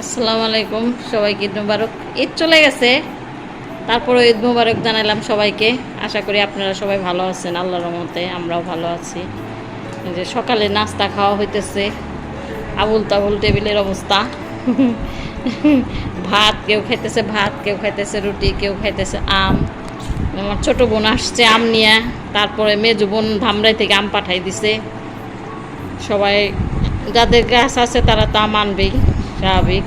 আসসালামু আলাইকুম, সবাইকে ঈদ মুবারক। ঈদ চলে গেছে, তারপরে ঈদ মুবারক জানালাম সবাইকে। আশা করি আপনারা সবাই ভালো আছেন, আল্লাহর রহমতে আমরাও ভালো আছি। যে সকালে নাস্তা খাওয়া হইতেছে, আবুল তাবুল টেবিলের অবস্থা। ভাত, কেউ খাইতেছে ভাত, কেউ খাইতেছে রুটি, কেউ খাইতেছে আম। আমার ছোটো বোন আসছে আম নিয়ে, তারপরে মেজো বোন ধামরাই থেকে আম পাঠাই দিছে। সবাই যাদের গাছ আছে তারা তো আম আনবেই, স্বাভাবিক।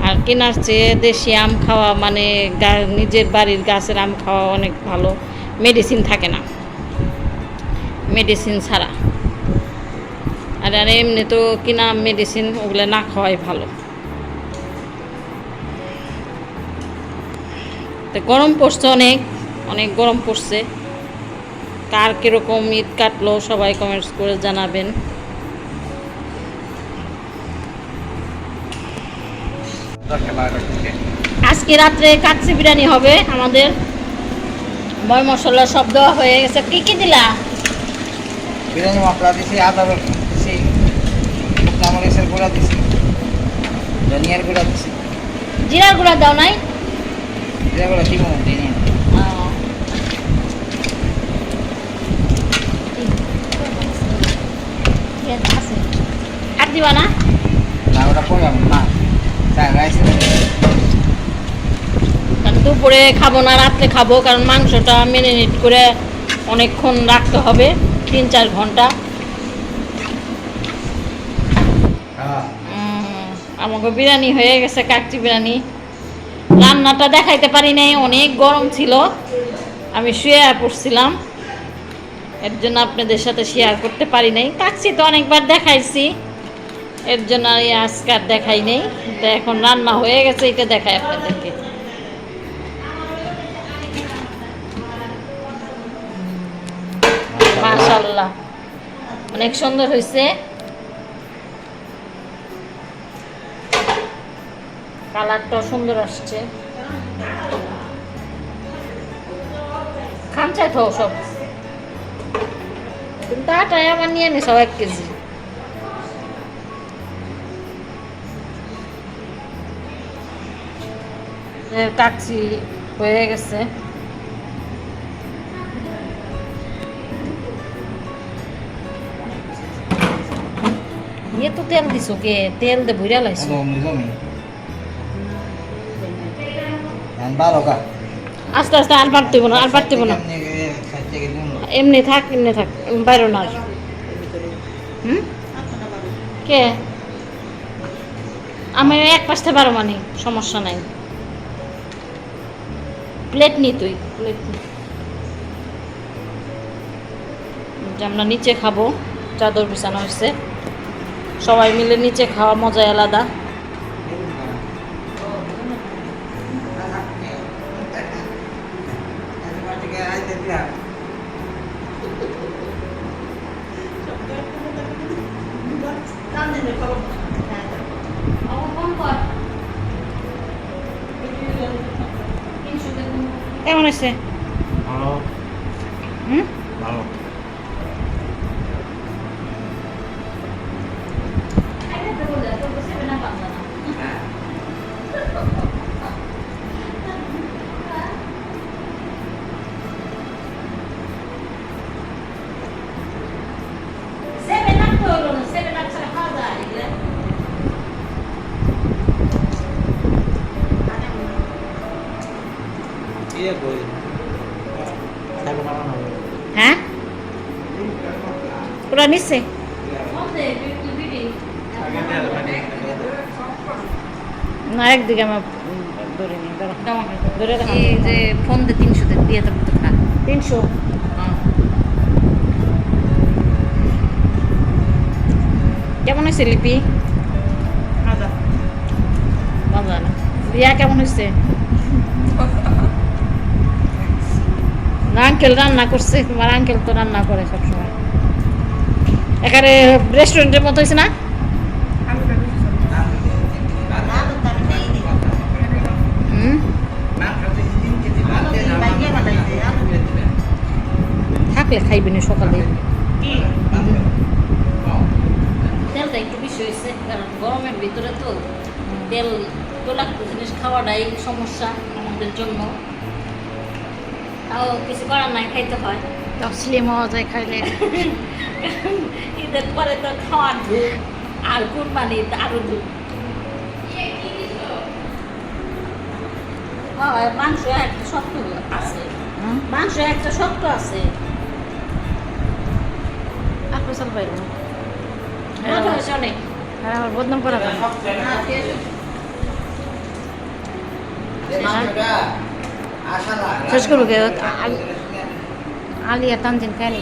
আর কেনার চেয়ে দেশি আম খাওয়া মানে নিজের বাড়ির গাছের আম খাওয়া অনেক ভালো, মেডিসিন থাকে না, মেডিসিন ছাড়া। আর এমনি তো কিনা মেডিসিন, ওগুলো না খাওয়াই ভালো। তো গরম পড়ছে, অনেক অনেক গরম পড়ছে। কার কীরকম ঈদ কাটলো সবাই কমেন্টস করে জানাবেন। আজকে রাত্রে কাচ্চি বিরিয়ানি হবে আমাদের। ময় মশলা সব দেওয়া হয়ে গেছে। কি কি দিলা? বিরিয়ানি মশলা দিছি, আদা দিছি, মরিচের গুঁড়া দিছি, ধনিয়ার গুঁড়া দিছি। জিরার গুঁড়া দাও নাই? জিরা গুঁড়া দিব দিই। আর দিবা না? না, ওটা করলাম না, কারণ দুপুরে খাবো না, রাত্রে খাবো, কারণ মাংসটা ম্যারিনেট করে অনেকক্ষণ রাখতে হবে, 3-4 ঘন্টা। আমাকে বিরিয়ানি হয়ে গেছে, কাচ্চি বিরিয়ানি। রান্নাটা দেখাইতে পারি নাই, অনেক গরম ছিল, আমি শুয়ে পড়ছিলাম, এর জন্য আপনাদের সাথে শেয়ার করতে পারি নাই। কাচ্চি তো অনেকবার দেখাইছি, এর জন্য আজকে আর দেখাই নেই। তো এখন রান্না হয়ে গেছে, এটা দেখাই আপনাদেরকে। মাশাআল্লাহ, অনেক সুন্দর হয়েছে, কালারটাও সুন্দর আসছে। খান চাই তো সব, কিন্তু আটাই আবার নিয়ে নি সব 1 কেজি। কাচ্চি হয়ে গেছে। ইয়ে তো তেল দিছো কে? তেল দে ভুইরা লাইছো। আস্তে আস্তে, আর বাড়তে না, আর বাড়তে না। এমনি থাক, এমনি থাক, বাইরে না। কে? আমি এক পাশে পারো, মানে সমস্যা নাই। প্লেট নি, তুই প্লেট নি। আমরা নিচে খাবো, চাদর বিছানো হয়েছে, সবাই মিলে নিচে খাওয়া মজাই আলাদা। কেমন আছে? ভালো। হ্যাঁ, ওরা নিচ্ছে না, একদিকে আমার ধরে নি, ধরে এই যে ফোন দিয়ে 300 দিয়ে তো খা। 300? কেমন হয়েছে লিপি? মজা না? রিয়া কেমন হয়েছে? আঙ্কেল রান্না করছে, তোমার আঙ্কেল তো রান্না করে সবসময়। এখানে রেস্টুরেন্টের মতো হয়েছে না? থাকলে খাইবেন সকালে। তেলটা একটু বেশি হয়েছে, কারণ গরমের ভিতরে তো তেল তৈলাক্ত জিনিস খাওয়াটাই সমস্যা আমাদের জন্য। তাও কিছু করার নাই, খাইতে হয়। তাও স্লিম হওয়া যায় খাইলে। ঈদের পরে তো খাওয়ার ধূপ, আর কুরবানি আরো ধূপ। হয় মাংস একটা শক্ত আছে, মাংস একটা শক্ত আছে। আপনি চল পাইব হ্যাঁ হয়েছে অনেক। হ্যাঁ আমার বদনাম করা যায়। শেষ করবো কে? আলিয়া তানজিন খায়নি।